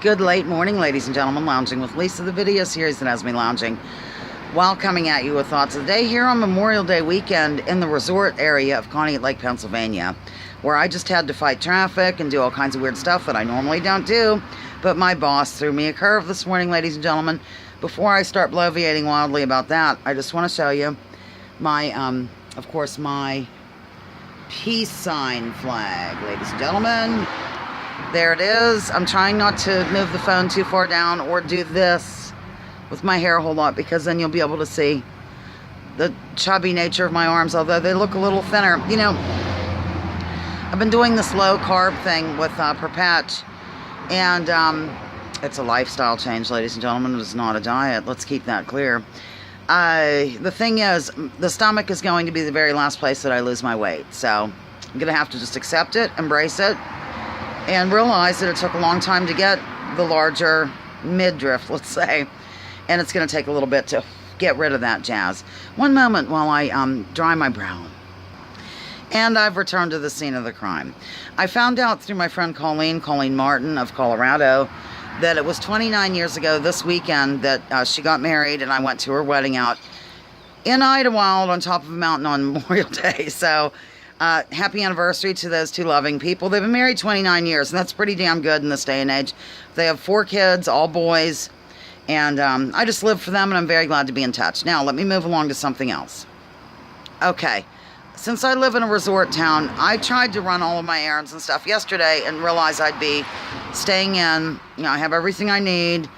Good late morning, ladies and gentlemen. Lounging with Lisa, the video series that has me lounging while coming at you with thoughts of the day here on Memorial Day weekend in the resort area of Conneaut Lake, Pennsylvania, where I just had to fight traffic and do all kinds of weird stuff that I normally don't do. But my boss threw me a curve this morning, ladies and gentlemen. Before I start bloviating wildly about that, I just want to show you my, of course, my peace sign flag, ladies and gentlemen. There it is. I'm trying not to move the phone too far down or do this with my hair a whole lot, because then you'll be able to see the chubby nature of my arms, although they look a little thinner. You know, I've been doing this low carb thing with Perpatch, and it's a lifestyle change, ladies and gentlemen. It's not a diet. Let's keep that clear. The thing is, the stomach is going to be the very last place that I lose my weight, so I'm going to have to just accept it, embrace it, and realize that it took a long time to get the larger midriff, let's say, and it's going to take a little bit to get rid of that jazz. One moment while I dry my brow. And I've returned to the scene of the crime. I found out through my friend Colleen Martin of Colorado, that it was 29 years ago this weekend that she got married, and I went to her wedding out in Idlewild on top of a mountain on Memorial Day. So happy anniversary to those two loving people. They've been married 29 years, and that's pretty damn good in this day and age. They have 4 kids, all boys, and I just live for them, and I'm very glad to be in touch. Now, let me move along to something else. Okay, since I live in a resort town, I tried to run all of my errands and stuff yesterday and realized I'd be staying in. You know, I have everything I need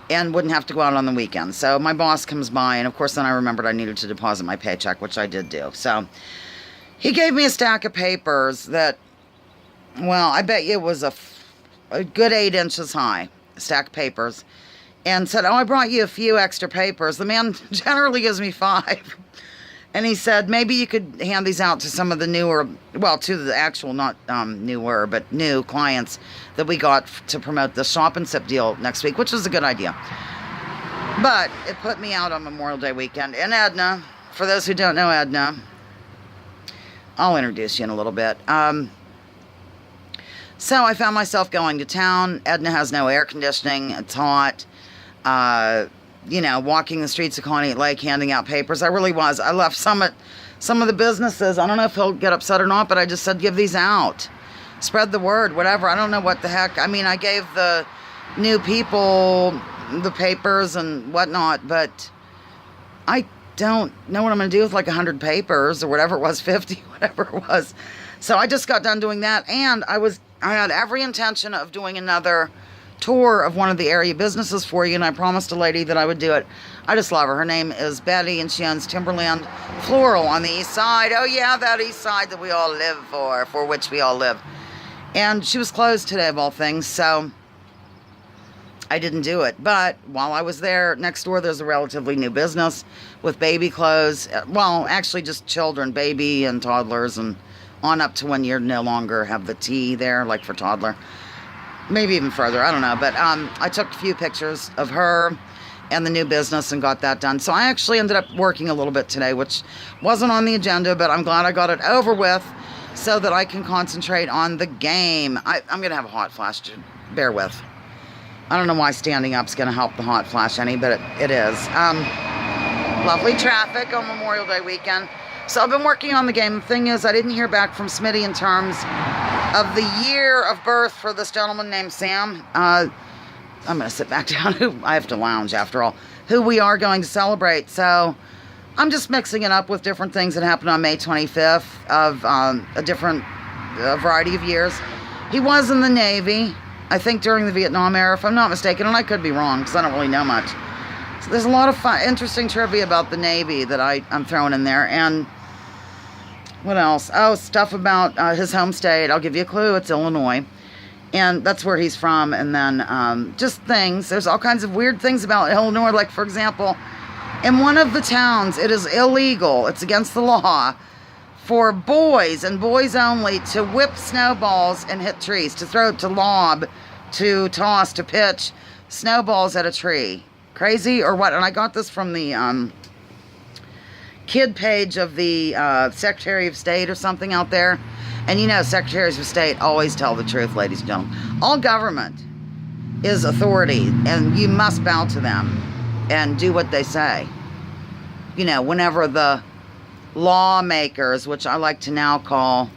and wouldn't have to go out on the weekend. So my boss comes by, and of course then I remembered I needed to deposit my paycheck, which I did do. So he gave me a stack of papers that, well, I bet you it was a good 8 inches high, a stack of papers, and said, oh, I brought you a few extra papers. The man generally gives me 5. And he said, maybe you could hand these out to some of the newer, well, to the actual, not newer, but new clients that we got to promote the Shop and Sip deal next week, which was a good idea. But it put me out on Memorial Day weekend. And Edna, for those who don't know Edna, I'll introduce you in a little bit. So I found myself going to town. Edna has no air conditioning. It's hot. You know, walking the streets of Conneaut Lake, handing out papers. I really was. I left some at some of the businesses. I don't know if he'll get upset or not, but I just said, give these out. Spread the word, whatever. I don't know what the heck. I mean, I gave the new people the papers and whatnot, but I don't know what I'm going to do with like 100 papers or whatever it was, 50, whatever it was. So I just got done doing that, and I had every intention of doing another tour of one of the area businesses for you, and I promised a lady that I would do it. I just love her. Her name is Betty, and she owns Timberland Floral on the east side. Oh yeah, that east side that we all live for which we all live. And she was closed today, of all things, so I didn't do it. But while I was there, next door there's a relatively new business with baby clothes. Well, actually just children, baby and toddlers, and on up to 1 year no longer have the T there, like for toddler. Maybe even further, I don't know. But I took a few pictures of her and the new business and got that done. So I actually ended up working a little bit today, which wasn't on the agenda, but I'm glad I got it over with so that I can concentrate on the game. I'm going to have a hot flash, to bear with. I don't know why standing up is going to help the hot flash any, but it is. Lovely traffic on Memorial Day weekend. So I've been working on the game. The thing is, I didn't hear back from Smitty in terms of the year of birth for this gentleman named Sam. I'm going to sit back down. I have to lounge after all. Who we are going to celebrate. So I'm just mixing it up with different things that happened on May 25th of a different variety of years. He was in the Navy, I think during the Vietnam era, if I'm not mistaken, and I could be wrong because I don't really know much. So there's a lot of fun, interesting trivia about the Navy that I'm throwing in there. And what else? Oh, stuff about his home state. I'll give you a clue. It's Illinois. And that's where he's from. And then just things. There's all kinds of weird things about Illinois. Like, for example, in one of the towns, it is illegal. It's against the law for boys and boys only to whip snowballs and hit trees. To throw, to lob, to toss, to pitch snowballs at a tree. Crazy or what? And I got this from the kid page of the Secretary of State or something out there. And you know, Secretaries of State always tell the truth, ladies and gentlemen. All government is authority, and you must bow to them and do what they say. You know, whenever the lawmakers, which I like to now call,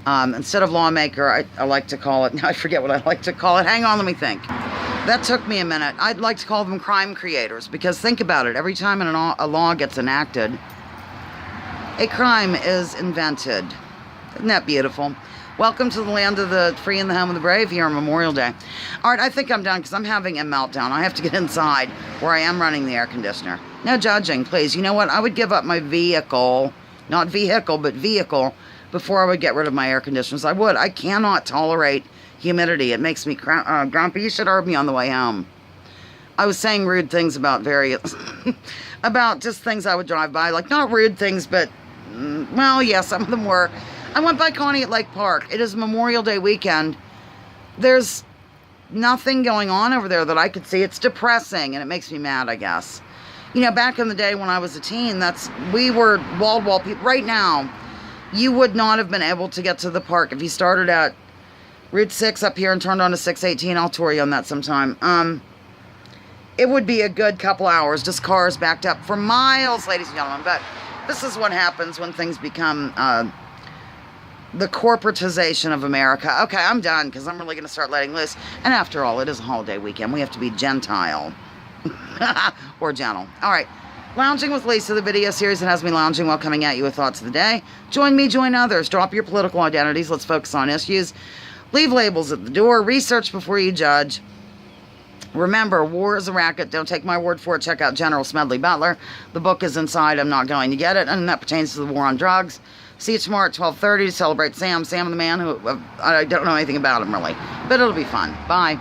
instead of lawmaker, I like to call it, now I forget what I like to call it. Hang on, let me think. That took me a minute. I'd like to call them crime creators, because think about it. Every time a law gets enacted, a crime is invented. Isn't that beautiful? Welcome to the land of the free and the home of the brave here on Memorial Day. All right, I think I'm done because I'm having a meltdown. I have to get inside where I am running the air conditioner. No judging, please. You know what? I would give up my vehicle, not vehicle, but vehicle, before I would get rid of my air conditioners. I would. I cannot tolerate humidity. It makes me grumpy. You should heard me on the way home. I was saying rude things about various, about just things I would drive by. Like, not rude things, but, well, yeah, some of them were. I went by Connie at Lake Park. It is Memorial Day weekend. There's nothing going on over there that I could see. It's depressing, and it makes me mad, I guess. You know, back in the day when I was a teen, we were wall-to-wall people. Right now, you would not have been able to get to the park if you started at Route 6 up here and turned on to 618. I'll tour you on that sometime. It would be a good couple hours, just cars backed up for miles, ladies and gentlemen. But this is what happens when things become the corporatization of America. Okay, I'm done because I'm really going to start letting loose. And after all, it is a holiday weekend. We have to be gentile. Or gentle. All right. Lounging with Lisa, the video series that has me lounging while coming at you with thoughts of the day. Join me, join others. Drop your political identities. Let's focus on issues. Leave labels at the door. Research before you judge. Remember, war is a racket. Don't take my word for it. Check out General Smedley Butler. The book is inside. I'm not going to get it. And that pertains to the war on drugs. See you tomorrow at 12:30 to celebrate Sam. Sam the man who, I don't know anything about him really. But it'll be fun. Bye.